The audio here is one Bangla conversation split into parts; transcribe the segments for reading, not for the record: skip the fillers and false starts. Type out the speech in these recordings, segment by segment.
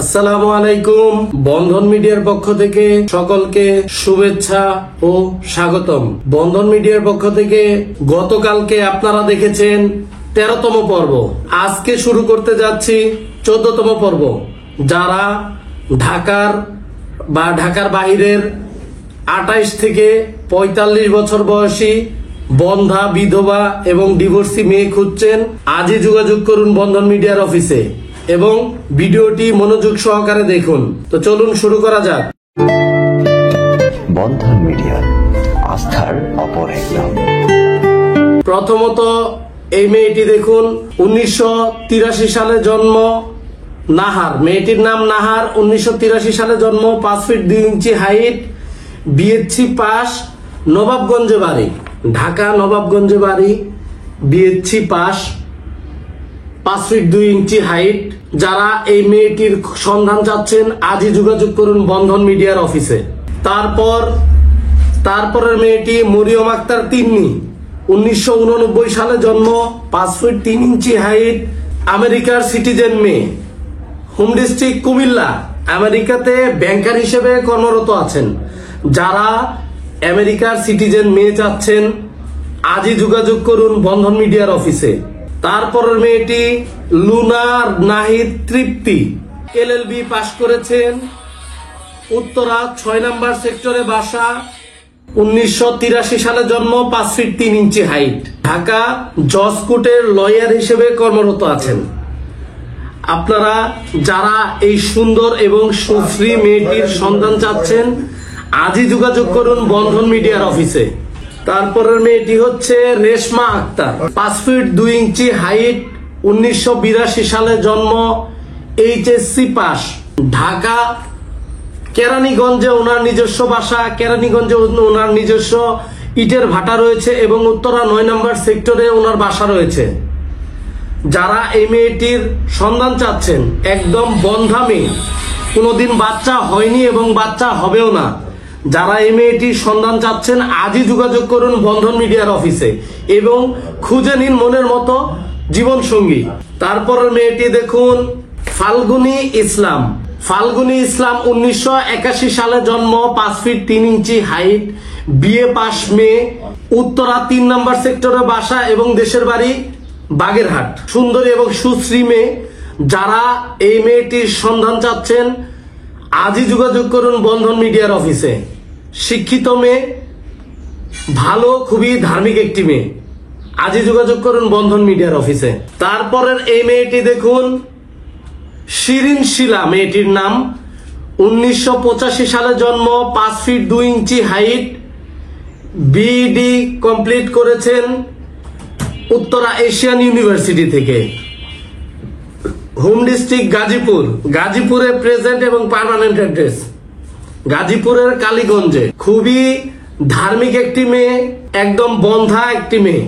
আসসালামু আলাইকুম। বন্ধন মিডিয়ার পক্ষ থেকে সকলকে শুভেচ্ছা ও স্বাগতম। বন্ধন মিডিয়ার পক্ষ থেকে গতকালকে আপনারা দেখেছেন 13তম পর্ব, আজকে শুরু করতে যাচ্ছি 14তম পর্ব। যারা ঢাকার বাহিরের 28 থেকে 45 বছর বয়সী বন্ধা, বিধবা এবং ডিভোর্সি মেয়ে খুঁজছেন, আজই যোগাযোগ করুন বন্ধন মিডিয়ার অফিসে এবং ভিডিওটি মনোযোগ সহকারে দেখুন। তো চলুন শুরু করা যাক। বন্ধন মিডিয়া, আস্থার অপর এক নাম। প্রথমত এই মেয়েটি দেখুন, 1983 সালে জন্ম, নাহার। মেয়েটির নাম নাহার, 1983 সালে জন্ম, 5 ফিট 2 ইঞ্চি হাইট, বিএসসি পাস, নবাবগঞ্জে বাড়ি, ঢাকা নবাবগঞ্জে বাড়ি, বিএসসি পাস, 5 ফিট 2 ইঞ্চি হাইট। যারা এই মেয়েটির সন্ধান চাচ্ছেন, আজই যোগাযোগ করুন বন্ধন মিডিয়ার অফিসে। তারপরের মেয়েটি মরিয়ম আক্তার তিন্নি, 1989 সালে জন্ম, 5 ফিট 3 ইঞ্চি হাইট, আমেরিকার সিটিজেন মেয়ে, হোম ডিস্ট্রিক্ট কুমিল্লা, আমেরিকাতে ব্যাংকার হিসেবে কর্মরত আছেন। যারা আমেরিকার সিটিজেন মেয়ে চাচ্ছেন, আজই যোগাযোগ করুন বন্ধন মিডিয়ার অফিসে। তারপরের মেয়েটি লুনার নাহিদ তৃপ্তি, এলএলবি পাশ করেছেন, উত্তরা 6 নম্বর সেক্টরে বাসা, 1983 সালে জন্ম, 5 ফিট 3 ইঞ্চি হাইট, ঢাকা জজ কোর্টের লয়ার হিসেবে কর্মরত আছেন। আপনারা যারা এই সুন্দর এবং সুশ্রী মেয়েটির সন্ধান চাচ্ছেন, আজই যোগাযোগ করুন বন্ধন মিডিয়ার অফিসে। তারপরের মেয়েটি হচ্ছে রেশমা আক্তার, 5 ফিট 2 ইঞ্চি হাইট, 1982 সালে জন্ম, এইচএসসি পাস, ঢাকা কেরানীগঞ্জে ওনার নিজস্ব বাসা, কেরানীগঞ্জে ওনার নিজস্ব ইটের ভাটা রয়েছে এবং উত্তরা 9 নম্বর সেক্টরে ওনার বাসা রয়েছে। যারা এই মেয়েটির সন্ধান চাচ্ছেন, একদম বন্ধা মেয়ে, কোনোদিন বাচ্চা হয়নি এবং বাচ্চা হবেও না। যারা এই মেয়েটির সন্ধান চাচ্ছেন, আজই যোগাযোগ করুন বন্ধন মিডিয়ার অফিসে এবং খুঁজে নিন মনের মতো জীবন সঙ্গী। তারপরের মেয়েটি দেখুন ফাল্গুনী ইসলাম, 1981 সালে জন্ম, 5 ফিট 3 ইঞ্চি হাইট, বিএ পাস মেয়ে, উত্তরা 3 নম্বর সেক্টরে বাসা এবং দেশের বাড়ি বাগেরহাট। সুন্দরী এবং সুশ্রী মেয়ে। যারা এই মেয়েটির সন্ধান চাচ্ছেন, আজই যোগাযোগ করুন বন্ধন মিডিয়ার অফিসে। শিক্ষিত মেয়ে, ভালো, খুবই ধার্মিক একটি মেয়ে, আজই যোগাযোগ করুন বন্ধন মিডিয়ার অফিসে। তারপরের এই মেয়েটি দেখুন শিরিন শিলা, মেয়েটির নাম, 1985 সালে জন্ম, 5 ফিট 2 ইঞ্চি হাইট, বিইডি কমপ্লিট করেছেন উত্তরা এশিয়ান ইউনিভার্সিটি থেকে, হোম ডিস্ট্রিক্ট গাজীপুরে প্রেজেন্ট এবং পার্মানেন্ট অ্যাড্রেস, গাজীপুরের কালীগঞ্জে। খুবই ধার্মিক একটি মেয়ে, একদম বন্ধা একটি মেয়ে।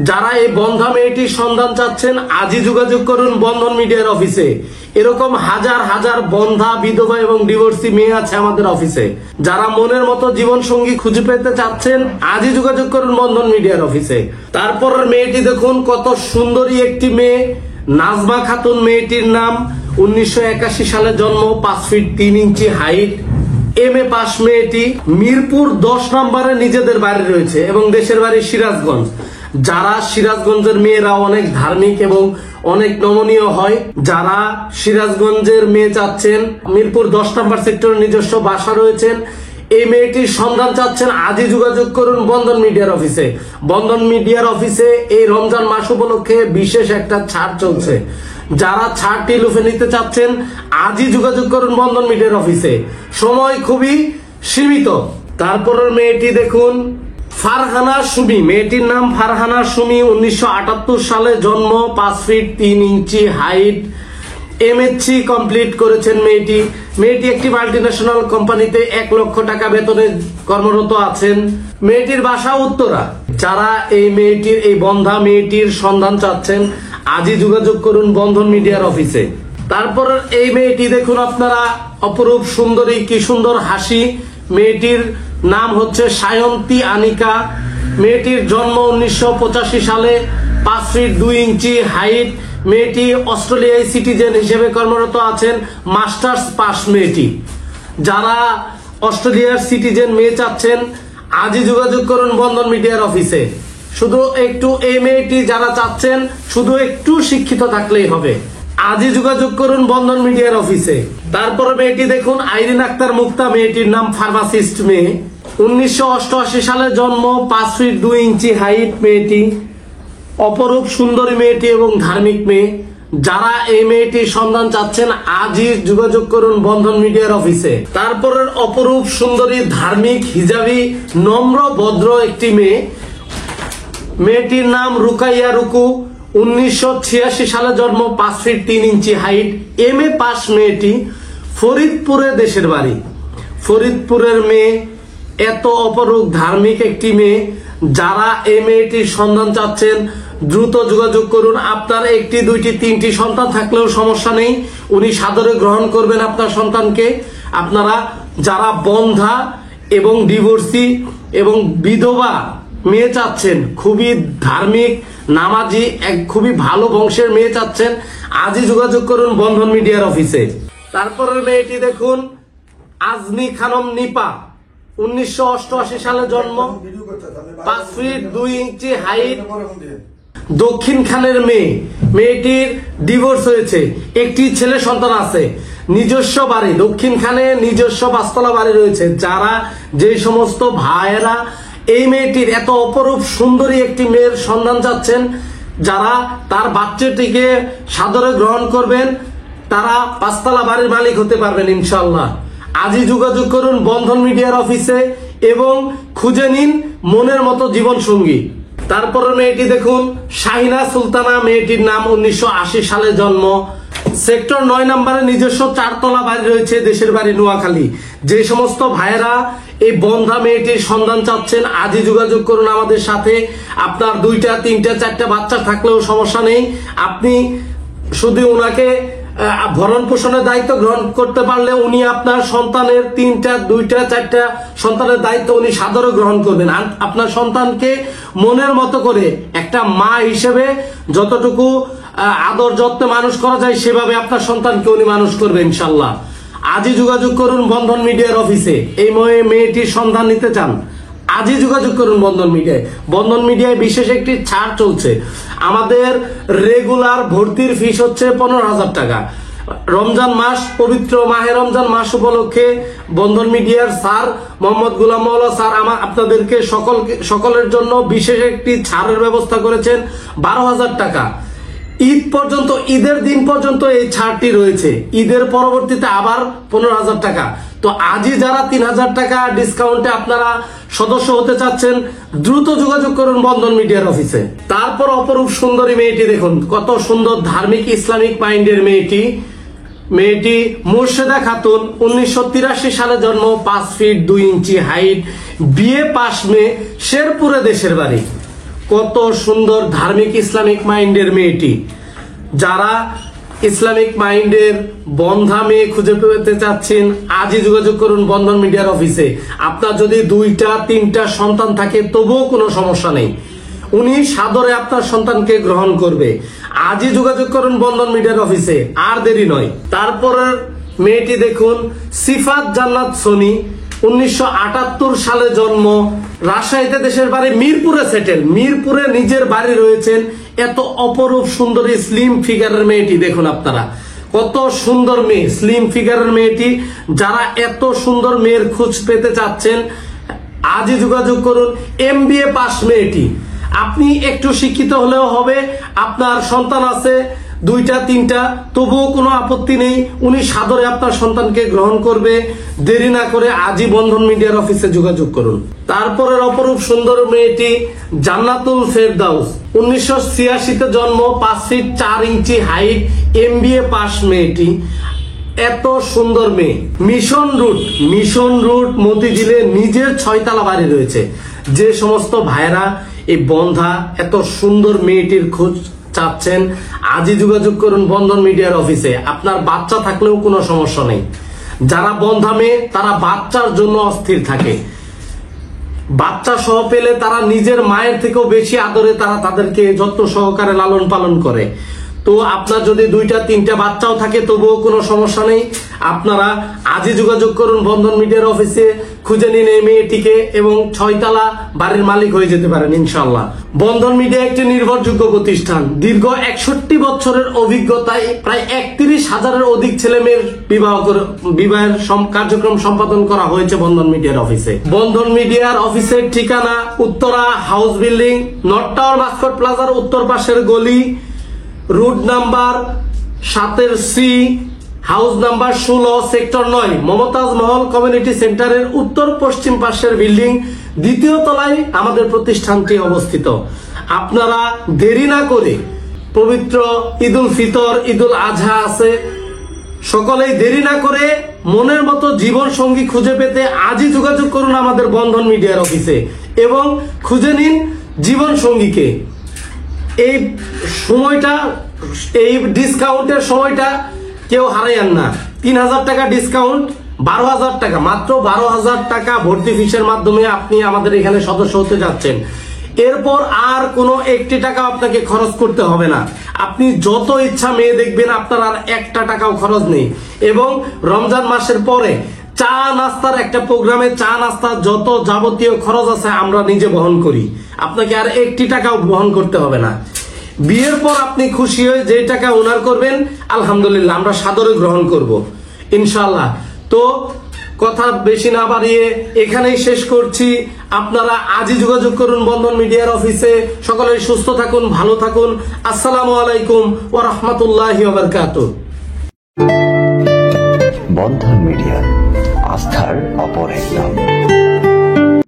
যারা এই বন্ধা মেয়েটির সন্ধান চাচ্ছেন, আজই যোগাযোগ করুন বন্ধন মিডিয়ার অফিসে। এরকম হাজার হাজার বন্ধা, বিধবা এবং ডিভোর্সি মেয়ে আছে আমাদের অফিসে। যারা মনের মতো জীবন সঙ্গী খুঁজে পেতে চাচ্ছেন, আজই যোগাযোগ করুন বন্ধন মিডিয়ার অফিসে। তারপরের মেয়েটি দেখুন, কত সুন্দরী একটি মেয়ে, নাজমা খাতুন মেয়েটির নাম, 1981 সালে জন্ম, 5 ফিট 3 ইঞ্চি হাইট, এমএ পাস মেয়েটি, মিরপুর 10 নম্বরে নিজেদের বাড়ি রয়েছে এবং দেশের বাড়ি সিরাজগঞ্জ। যারা সিরাজগঞ্জের মেয়েরা অনেক ধার্মিক এবং অনেক নমনীয় হয়, যারা সিরাজগঞ্জের মেয়ে চাচ্ছেন, মিরপুর 10 নম্বর সেক্টরে নিজস্ব বাসা রয়েছেন, এই মেয়েটির সন্ধান চাচ্ছেন, আজই যোগাযোগ করুন বন্ধন মিডিয়ার অফিসে। বন্ধন মিডিয়ার অফিসে এই রমজান মাস উপলক্ষে বিশেষ একটা ছাড় চলছে। যারা ছাড়টি লুফে নিতে চাচ্ছেন, আজই যোগাযোগ করুন বন্ধন মিডিয়ার অফিসে, সময় খুবই সীমিত। তারপরের মেয়েটি দেখুন ফারহানা সুমি, মেয়েটির নাম ফারহানা সুমি, 1978 সালে জন্ম, 5 ফিট 3 ইঞ্চি হাইট, এমএসসি কমপ্লিট করেছেন মেয়েটি একটি মাল্টিন্যাশনাল কোম্পানিতে 1 লক্ষ টাকা বেতনে কর্মরত আছেন। মেয়েটির বাসা উত্তরা। যারা এই বন্ধা মেয়েটির সন্ধান চাচ্ছেন, আজই যোগাযোগ করুন বন্ধন মিডিয়ার অফিসে। তারপর এই মেয়েটি দেখুন আপনারা, অপরূপ সুন্দরী, কি সুন্দর হাসি। মেয়েটির নাম হচ্ছে সায়ন্তী আনিকা। মেয়েটির জন্ম 1985 সালে, 5 ফিট 2 ইঞ্চি হাইট, মেয়েটি অস্ট্রেলিয়ায় সিটিজেন হিসেবে কর্মরত আছেন, মাস্টার্স পাস মেয়েটি। যারা অস্ট্রেলিয়ার সিটিজেন মেয়ে চাচ্ছেন আজই যোগাযোগ করুন বন্ধন মিডিয়ার অফিসে। শুধু একটু এই মেয়েটি যারা চাচ্ছেন শুধু একটু শিক্ষিত থাকলেই হবে, আজই যোগাযোগ করুন বন্ধন মিডিয়ার অফিসে। তারপরে মেয়েটি দেখুন আইরিন আক্তার মুক্তা, মেয়েটির নাম ফার্মাসিস্ট মেয়ে, 1988 সালে জন্ম, 5 ফিট 2 ইঞ্চি হাইট মেয়েটি, অপরূপ সুন্দরী মেয়েটি এবং ধার্মিক মেয়ে। যারা এই মেয়েটির সন্ধান চাচ্ছেন আজই যোগাযোগ করুন বন্ধন মিডিয়ার অফিসে। তারপরের অপরূপ সুন্দরী ধার্মিক হিজাবি নম্র ভদ্র একটি মেয়ে, মেয়েটির নাম রুকাইয়া রুকু, 1986 সালে জন্ম, 5 ফিট 3 ইঞ্চি হাইট, MA পাস মেয়েটি, ফরিদপুরে দেশের বাড়ি। ফরিদপুরের মেয়ে, এত অপরূপ ধার্মিক একটি মেয়ে। যারা এই মেয়েটির সন্ধান চাচ্ছেন দ্রুত যোগাযোগ করুন। আপনার 1টি 2টি 3টি সন্তান থাকলেও সমস্যা নেই, উনি সাদরে গ্রহণ করবেন আপনার সন্তানকে। আপনারা যারা বন্ধা এবং ডিভোর্সি এবং বিধবা মেয়ে চাচ্ছেন, খুবই ধার্মিক নামাজি এক খুবই ভালো বংশের মেয়ে চাচ্ছেন, আজই যোগাযোগ করুন বন্ধন মিডিয়ার অফিসে। তারপরের মেয়েটি দেখুন আজমি খানম নিপা, 1988 সালে জন্ম, 5 ফিট 2 ইঞ্চি হাইট, দক্ষিণ খানের মেয়ে। মেয়েটির ডিভোর্স হয়েছে, একটি ছেলে সন্তান আছে, নিজস্ব বাড়ি দক্ষিণ খানে, নিজস্ব 5 তলা বাড়ি রয়েছে। যারা যে সমস্ত ভাইয়েরা এই মেয়েটির এত অপরূপ সুন্দরী একটি মেয়ের সন্ধান চাচ্ছেন, যারা তার বাচ্চাটিকে সাদরে গ্রহণ করবেন, তারা 5 তলা বাড়ির মালিক হতে পারবেন ইনশাআল্লাহ। আজই যোগাযোগ করুন বন্ধন মিডিয়ার অফিসে এবং খুঁজে নিন মনের মতো জীবন সঙ্গী। তারপরে মেয়েটি দেখুন শাহিনা সুলতানা, মেয়েটির নাম, 1980 সালে জন্ম, সেক্টর 9 নম্বরে নিজস্ব 4 তলা বাড়ি রয়েছে, দেশের বাড়ি নোয়াখালী। যে সমস্ত ভাইয়েরা এই বন্ধা মেয়েটির সন্ধান চাচ্ছেন আজই যোগাযোগ করুন আমাদের সাথে। আপনার 2টা 3টা 4টা বাচ্চা থাকলেও সমস্যা নেই, আপনি শুধু ওনাকে ভরণ পোষণের দায়িত্ব গ্রহণ করতে পারলে উনি আপনার সন্তানের 3টা 2টা 4টা সন্তানের দায়িত্ব উনি সাদরে গ্রহণ করবেন। আপনার সন্তানকে মনের মতো করে একটা মা হিসেবে যতটুকু আদর যত্নে মানুষ করা যায় সেভাবে আপনার সন্তানকে উনি মানুষ করবেন ইনশাল্লাহ। আজই যোগাযোগ করুন বন্ধন মিডিয়ার অফিসে। এই মেয়েটির সন্ধান নিতে চান, আজই যোগাযোগ করুন বন্ধন মিডিয়ায়। বন্ধন মিডিয়ায় বিশেষ একটি ছাড় চলছে, আমাদের রেগুলার ভর্তির ফিস হচ্ছে 15,000 টাকা। রমজান মাস, পবিত্র মাহে রমজান মাস উপলক্ষে বন্ধন মিডিয়ার স্যার মোহাম্মদ গোলাম মাওলা স্যার আপনাদেরকে সকলের জন্য বিশেষ একটি ছাড়ের ব্যবস্থা করেছেন, 12,000 টাকা। ঈদ পর্যন্ত, ঈদের দিন পর্যন্ত এই ছাড়টি রয়েছে, ঈদের পরবর্তীতে আবার 15,000 টাকা। তো আজই যারা 3,000 টাকা ডিসকাউন্টে আপনারা সদস্য হতে চাচ্ছেন দ্রুত যোগাযোগ করুন বন্ধন মিডিয়ার অফিসে। তারপর অপরূপ সুন্দরী মেয়েটি দেখুন, কত সুন্দর ধার্মিক ইসলামিক মাইন্ডের মেয়েটি। মেয়েটি মুর্শেদা খাতুন, 1983 সালে জন্ম, 5 ফিট 2 ইঞ্চি হাইট, বিএ পাস মেয়ে, শেরপুরে দেশের বাড়ি। কত সুন্দর ধার্মিক ইসলামিক মাইন্ডের মেয়েটি। যারা ইসলামিক মাইন্ডের বন্ধা মেয়ে খুঁজে পেতে চাচ্ছেন আজই যোগাযোগ করুন বন্ধন মিডিয়ার অফিসে। আপনার যদি 2টা 3টা সন্তান থাকে তবুও কোনো সমস্যা নেই, উনি সাদরে আপনার সন্তানকে গ্রহণ করবে। আজই যোগাযোগ করুন বন্ধন মিডিয়ার অফিসে, আর দেরি নয়। তারপরের মেয়েটি দেখুন সিফাত জান্নাত সোনি, 1978 সালে জন্ম, রাজশাহীতে দেশের বাড়ি, মিরপুরে সেটেল, মিরপুরে নিজের বাড়ি রয়েছেন। এত অপরূপ সুন্দরী স্লিম ফিগারের মেয়েটি দেখুন আপনারা, কত সুন্দর মেয়ে, স্লিম ফিগারের মেয়েটি। যারা এত সুন্দর মেয়ের খোঁজ পেতে চাচ্ছেন আজই যোগাযোগ করুন। MBA পাস মেয়েটি, আপনি একটু শিক্ষিত হলেও হবে, আপনার সন্তান আছে 2টা 3টা, তবুও কোনো আপত্তি নেই, উনি সাদরে আপনার সন্তানকে গ্রহণ করবে। দেরি না করে আজই বন্ধন মিডিয়ার অফিসে যোগাযোগ করুন। তারপরের অপরূপ সুন্দর মেয়েটি জান্নাতুল ফেরদাউস, 1986 জন্ম, 5 ফিট 4 ইঞ্চি হাইট, MBA পাস মেয়েটি। এত সুন্দর মেয়ে, মিশন রুট মতিঝিলে নিজের 6 তলা বাড়ি রয়েছে। যে সমস্ত ভাইরা এই বন্ধা এত সুন্দর মেয়েটির খোঁজ চাচ্ছেন আজই যোগাযোগ করুন বন্ধন মিডিয়ার অফিসে। আপনার বাচ্চা থাকলেও কোনো সমস্যা নেই। যারা বন্ধা মেয়ে তারা বাচ্চার জন্য অস্থির থাকে, বাচ্চা সহ পেলে তারা নিজের মায়ের থেকেও বেশি আদরে তারা তাদেরকে যত্ন সহকারে লালন পালন করে। তো আপনার যদি 2-3টা বাচ্চাও থাকে তবুও কোনো সমস্যা নেই, আপনারা আজই যোগাযোগ করুন বন্ধন মিডিয়ার অফিসে, খুঁজে নিন এই মেয়েটিকে এবং 6 তলা বাড়ির মালিক হয়ে যেতে পারেন ইনশাআল্লাহ। বন্ধন মিডিয়া একটি নির্ভরযোগ্য প্রতিষ্ঠান। দীর্ঘ 61 বছরের অভিজ্ঞতায় প্রায় 31,000-এর অধিক ছেলে মেয়ের বিবাহের কার্যক্রম সম্পাদন করা হয়েছে বন্ধন মিডিয়ার অফিসে। বন্ধন মিডিয়ার অফিসের ঠিকানা Uttara house building, north tower Mascot প্লাজার উত্তর পাশের গলি, route number 7C, house number 16, sector 9, Mumtaz Mahal community সেন্টারের উত্তর পশ্চিম পাশের বিল্ডিং, 2য় তলায় আমাদের প্রতিষ্ঠানটি অবস্থিত। আপনারা দেরি না করে, পবিত্র ঈদুল ফিতর, ঈদুল আজহা আছে, সকলেই দেরি না করে মনের মতো জীবন সঙ্গী খুঁজে পেতে আজই যোগাযোগ করুন আমাদের বন্ধন মিডিয়ার অফিসে এবং খুঁজে নিন জীবন সঙ্গীকে। এই সময়টা, এই ডিসকাউন্টের সময়টা কেউ হারাইয়েন না। 3,000 টাকা ডিসকাউন্ট, 12,000 টাকা, মাত্র 12,000 টাকা ভর্তি ফিসের মাধ্যমে আপনি আমাদের এখানে সদস্য হতে যাচ্ছেন। এরপর আর কোনো 1 টাকা আপনাকে খরচ করতে হবে না। আপনি যত ইচ্ছা মেয়ে দেখবেন, আপনার আর 1 টাকাও খরচ নেই। এবং রমজান মাসের পরে চা নাস্তার একটা প্রোগ্রামে চা নাস্তার যত যাবতীয় খরচ আছে আমরা নিজে বহন করি, আপনাকে আর 1 টাকাও বহন করতে হবে না। বিয়ের পর আপনি খুশি হয়ে যে টাকা উনার করবেন, আলহামদুলিল্লাহ আমরা সাদরে গ্রহণ করব ইনশাআল্লাহ। তো কথা বেশি না বাড়িয়ে এখানেই শেষ করছি। আপনারা আজই যোগাযোগ করুন বন্ধন মিডিয়ার অফিসে। সকলে সুস্থ থাকুন, ভালো থাকুন। আসসালামু আলাইকুম ওয়া রাহমাতুল্লাহি ওয়া বারাকাতুহু। বন্ধন মিডিয়া, আস্থার অপর এক নাম।